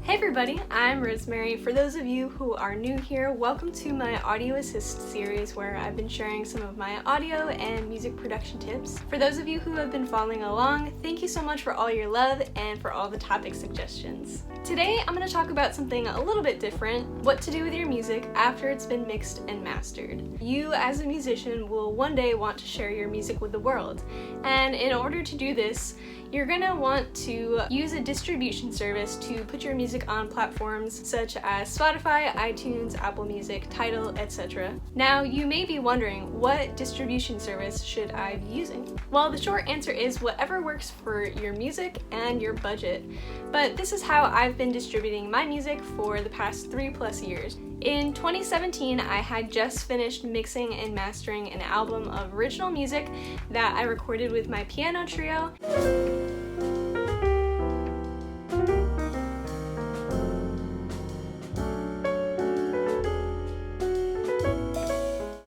Hey everybody, I'm Rosemary. For those of you who are new here, welcome to my Audio Assist series where I've been sharing some of my audio and music production tips. For those of you who have been following along, thank you so much for all your love and for all the topic suggestions. Today I'm going to talk about something a little bit different, what to do with your music after it's been mixed and mastered. You as a musician will one day want to share your music with the world, and in order to do this, you're gonna want to use a distribution service to put your music on platforms such as Spotify, iTunes, Apple Music, Tidal, etc. Now, you may be wondering, what distribution service should I be using? Well, the short answer is whatever works for your music and your budget. But this is how I've been distributing my music for the past 3+ years. In 2017, I had just finished mixing and mastering an album of original music that I recorded with my piano trio.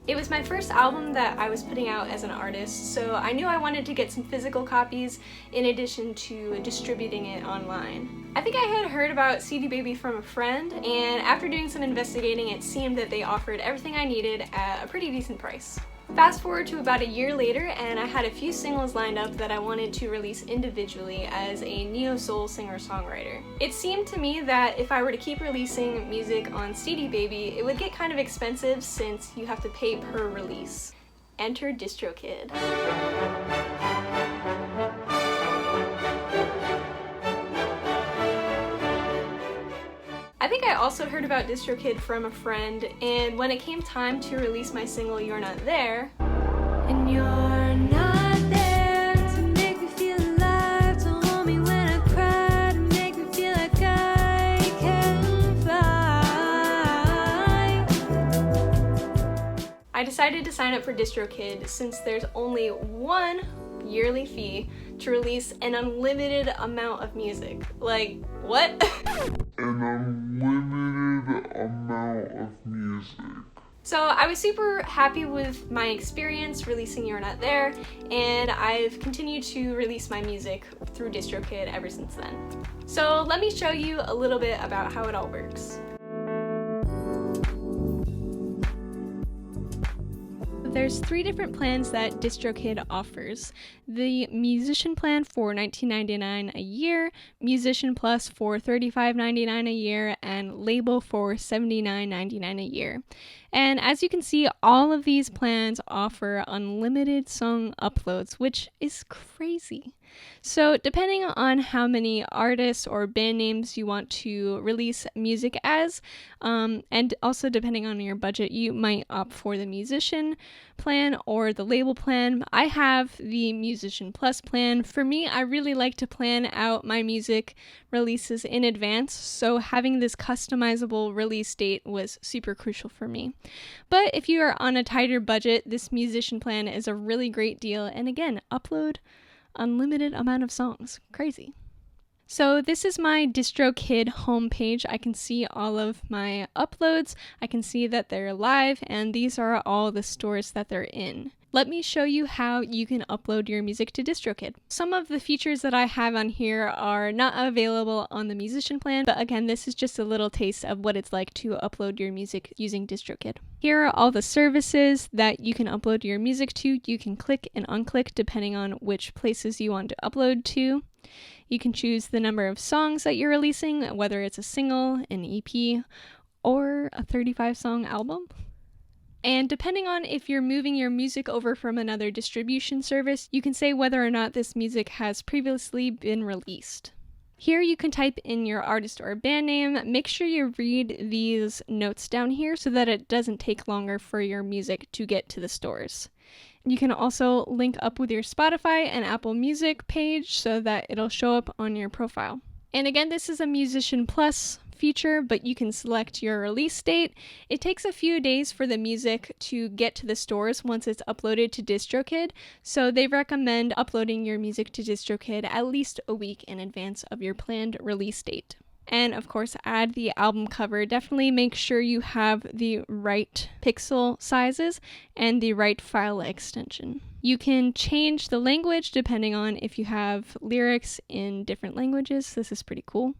It was my first album that I was putting out as an artist, so I knew I wanted to get some physical copies in addition to distributing it online. I think I had heard about CD Baby from a friend, and after doing some investigating, it seemed that they offered everything I needed at a pretty decent price. Fast forward to about a year later, and I had a few singles lined up that I wanted to release individually as a neo-soul singer-songwriter. It seemed to me that if I were to keep releasing music on CD Baby, it would get kind of expensive since you have to pay per release. Enter DistroKid. I think I also heard about DistroKid from a friend, and when it came time to release my single You're Not There, and you're not there to make me feel alive, to hold me when I cry, to make me feel like I can fly. I decided to sign up for DistroKid since there's only one yearly fee to release an unlimited amount of music. Like, what? An unlimited amount of music. So I was super happy with my experience releasing You're Not There, and I've continued to release my music through DistroKid ever since then. So let me show you a little bit about how it all works. There's 3 different plans that DistroKid offers. The Musician plan for $19.99 a year, Musician Plus for $35.99 a year, and Label for $79.99 a year. And as you can see, all of these plans offer unlimited song uploads, which is crazy. So depending on how many artists or band names you want to release music as, and also depending on your budget, you might opt for the Musician plan or the Label plan. I have the Musician Plus plan. For me, I really like to plan out my music releases in advance, so having this customizable release date was super crucial for me. But if you are on a tighter budget, this Musician plan is a really great deal, and again, upload unlimited amount of songs. Crazy. So this is my DistroKid homepage. I can see all of my uploads. I can see that they're live, and these are all the stores that they're in. Let me show you how you can upload your music to DistroKid. Some of the features that I have on here are not available on the Musician plan, but again, this is just a little taste of what it's like to upload your music using DistroKid. Here are all the services that you can upload your music to. You can click and unclick depending on which places you want to upload to. You can choose the number of songs that you're releasing, whether it's a single, an EP, or a 35-song album. And depending on if you're moving your music over from another distribution service, you can say whether or not this music has previously been released. Here you can type in your artist or band name. Make sure you read these notes down here so that it doesn't take longer for your music to get to the stores. You can also link up with your Spotify and Apple Music page so that it'll show up on your profile. And again, this is a Musician Plus feature, but you can select your release date. It takes a few days for the music to get to the stores once it's uploaded to DistroKid, so they recommend uploading your music to DistroKid at least a week in advance of your planned release date. And of course, add the album cover. Definitely make sure you have the right pixel sizes and the right file extension. You can change the language depending on if you have lyrics in different languages. This is pretty cool.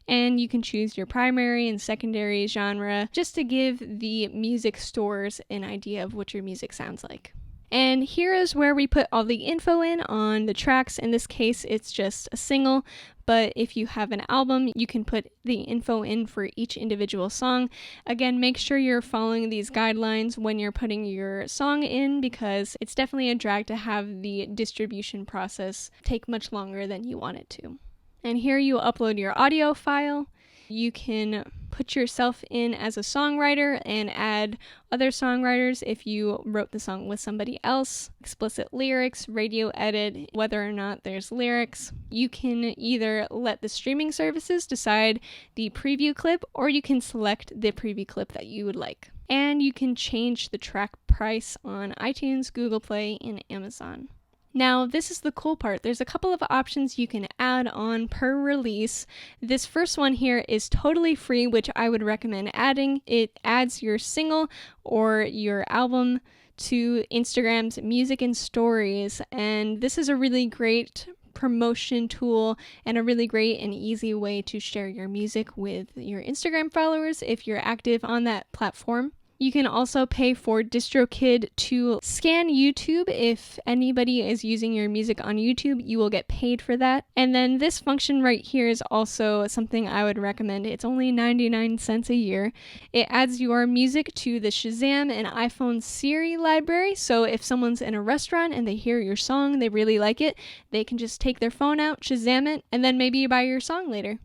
and you can choose your primary and secondary genre just to give the music stores an idea of what your music sounds like. And here is where we put all the info in on the tracks. In this case, it's just a single, but if you have an album, you can put the info in for each individual song. Again, make sure you're following these guidelines when you're putting your song in, because it's definitely a drag to have the distribution process take much longer than you want it to. And here you upload your audio file. You can put yourself in as a songwriter and add other songwriters if you wrote the song with somebody else. Explicit lyrics, radio edit, whether or not there's lyrics. You can either let the streaming services decide the preview clip, or you can select the preview clip that you would like. And you can change the track price on iTunes, Google Play, and Amazon. Now, this is the cool part. There's a couple of options you can add on per release. This first one here is totally free, which I would recommend adding. It adds your single or your album to Instagram's Music and Stories, and this is a really great promotion tool and a really great and easy way to share your music with your Instagram followers if you're active on that platform. You can also pay for DistroKid to scan YouTube. If anybody is using your music on YouTube, you will get paid for that. And then this function right here is also something I would recommend. It's only 99 cents a year. It adds your music to the Shazam and iPhone Siri library. So if someone's in a restaurant and they hear your song, they really like it, they can just take their phone out, Shazam it, and then maybe buy your song later.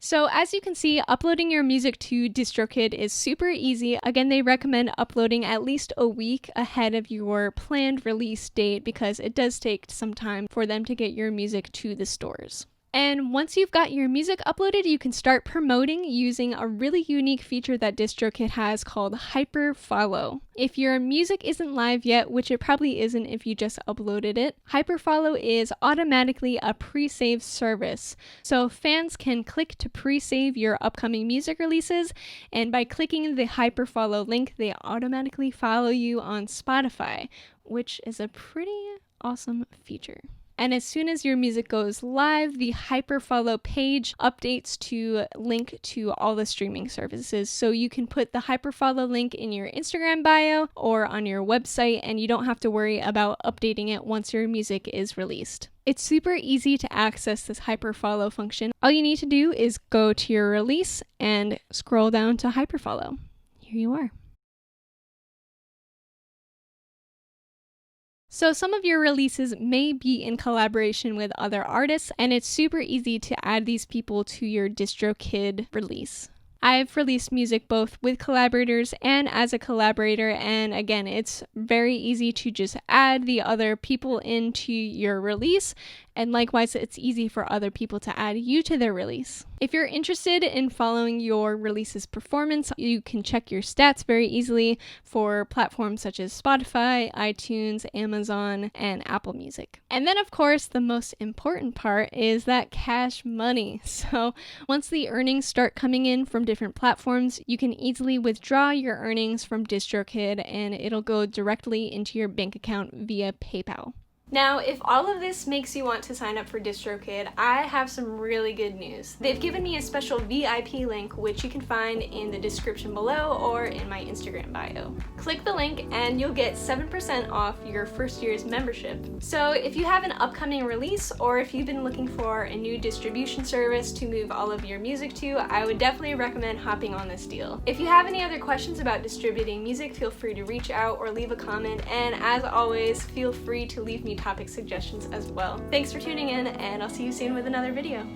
So as you can see, uploading your music to DistroKid is super easy. Again, they recommend uploading at least a week ahead of your planned release date, because it does take some time for them to get your music to the stores. And once you've got your music uploaded, you can start promoting using a really unique feature that DistroKid has called Hyper Follow. If your music isn't live yet, which it probably isn't if you just uploaded it, Hyper Follow is automatically a pre-save service. So fans can click to pre-save your upcoming music releases, and by clicking the Hyper Follow link, they automatically follow you on Spotify, which is a pretty awesome feature. And as soon as your music goes live, the Hyperfollow page updates to link to all the streaming services. So you can put the Hyperfollow link in your Instagram bio or on your website, and you don't have to worry about updating it once your music is released. It's super easy to access this Hyperfollow function. All you need to do is go to your release and scroll down to Hyperfollow. Here you are. So some of your releases may be in collaboration with other artists, and it's super easy to add these people to your DistroKid release. I've released music both with collaborators and as a collaborator, and again, it's very easy to just add the other people into your release, and likewise, it's easy for other people to add you to their release. If you're interested in following your release's performance, you can check your stats very easily for platforms such as Spotify, iTunes, Amazon, and Apple Music. And then, of course, the most important part is that cash money. So once the earnings start coming in from different platforms, you can easily withdraw your earnings from DistroKid, and it'll go directly into your bank account via PayPal. Now, if all of this makes you want to sign up for DistroKid, I have some really good news. They've given me a special VIP link, which you can find in the description below or in my Instagram bio. Click the link and you'll get 7% off your first year's membership. So if you have an upcoming release, or if you've been looking for a new distribution service to move all of your music to, I would definitely recommend hopping on this deal. If you have any other questions about distributing music, feel free to reach out or leave a comment, and as always, feel free to leave me topic suggestions as well. Thanks for tuning in, and I'll see you soon with another video.